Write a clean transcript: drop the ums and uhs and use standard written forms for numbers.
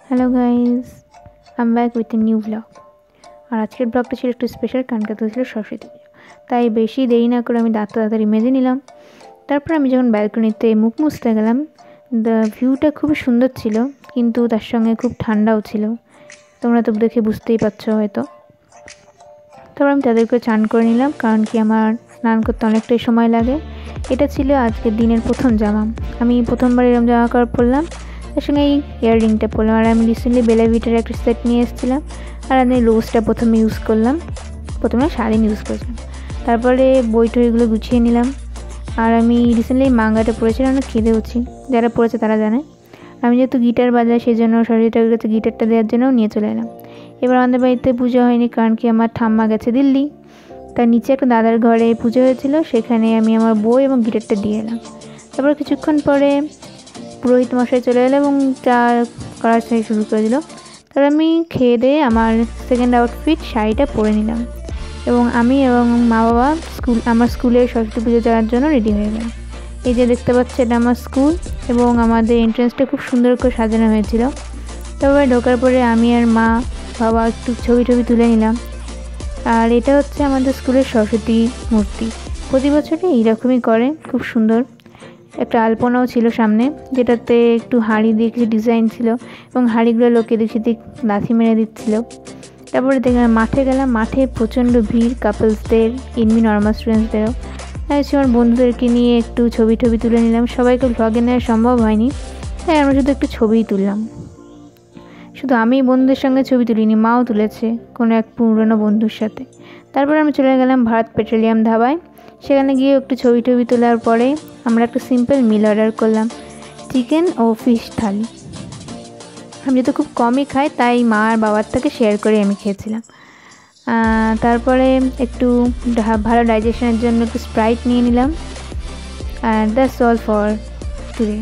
Hello guys, I'm back with a new blog. আর আজকের ব্লগটা ছিল একটু স্পেশাল, কারণ এটা ছিল সরস্বতী পুজো। তাই বেশি দেরি না করে আমি দাঁতটা তাড়াতাড়ি মেজে নিলাম। তারপর আমি যখন ব্যালকনিতে মুখ মুছতে গেলাম, ভিউটা খুবই সুন্দর ছিল, কিন্তু তার সঙ্গে খুব ঠান্ডাও ছিল। তোমরা তো দেখে বুঝতেই পারছো হয়তো। তারপর আমি তাদেরকে চান করে নিলাম, কারণ কি আমার স্নান করতে অনেকটাই সময় লাগে। এটা ছিল আজকের দিনের প্রথম জামা। আমি প্রথমবার এরকম জামা কাপড় পরলাম, তার সঙ্গে এই ইয়াররিংটা পরলাম। আর আমি রিসেন্টলি বেলা ভিটার একটা সেট নিয়ে এসেছিলাম, আর আমি রোজটা প্রথমে ইউজ করলাম, প্রথমে সারাদিন ইউজ করেছিলাম। তারপরে বই টইগুলো গুছিয়ে নিলাম। আর আমি রিসেন্টলি মাঙ্গাটা পড়েছিলাম, অনেক কেঁদেওছি, যারা পড়েছে তারা জানে। আমি যেহেতু গিটার বাজাই, সেই জন্য সরস্বতী ঠাকুরের কাছে গিটারটা দেওয়ার জন্যও নিয়ে চলে এলাম। এবার আমাদের বাড়িতে পুজো হয়নি, কারণ কি আমার ঠাম্মা গেছে দিল্লি। তার নিচে একটা দাদার ঘরে পুজো হয়েছিল, সেখানে আমি আমার বই এবং গিটারটা দিয়ে এলাম। তারপর কিছুক্ষণ পরে পুরোহিত মশাই চলে এলো এবং চা করার শুরু করে দিল। তারপর আমি খেয়ে দিয়ে আমার সেকেন্ড আউটফিট শাড়িটা পরে নিলাম, এবং আমি এবং মা বাবা আমার স্কুলে সরস্বতী পুজো যাওয়ার জন্য রেডি হয়ে গেলাম। এই যে দেখতে পাচ্ছি, এটা আমার স্কুল, এবং আমাদের এন্ট্রান্সটা খুব সুন্দর করে সাজানো হয়েছিল। তারপরে ঢোকার পরে আমি আর মা বাবা একটু ছবি তুলে নিলাম। আর এটা হচ্ছে আমাদের স্কুলের সরস্বতী মূর্তি। প্রতি বছরই এইরকমই করে, খুব সুন্দর। একটা আলপনাও ছিল সামনে, যেটাতে একটু হাঁড়ি দিয়ে কিছু ডিজাইন ছিল, এবং হাঁড়িগুলো লোকে দেখি লাথি মেরে দিচ্ছিল। তারপরে দেখলাম মাঠে গেলাম, মাঠে প্রচণ্ড ভিড়, কাপলসদের, এমনি নর্মাল স্টুডেন্টসদেরও। আমার বন্ধুদেরকে নিয়ে একটু ছবি তুলে নিলাম। সবাইকে ভ্লগে নেওয়া সম্ভব হয়নি, তাই আমরা শুধু একটু ছবিই তুললাম। শুধু আমি বন্ধুদের সঙ্গে ছবি তুলিনি, মাও তুলেছে কোনো এক পুরনো বন্ধুর সাথে। তারপর আমি চলে গেলাম ভারত পেট্রোলিয়াম ধাবায়। সেখানে গিয়ে একটু ছবি তোলার পরে আমরা একটা সিম্পল মিল অর্ডার করলাম, চিকেন ও ফিশ থালি। আমি যেহেতু খুব কমই খাই, তাই মা আর বাবার থেকে শেয়ার করে আমি খেয়েছিলাম। তারপরে একটু ভালো ডাইজেশনের জন্য একটু স্প্রাইট নিয়ে নিলাম। That's all for today.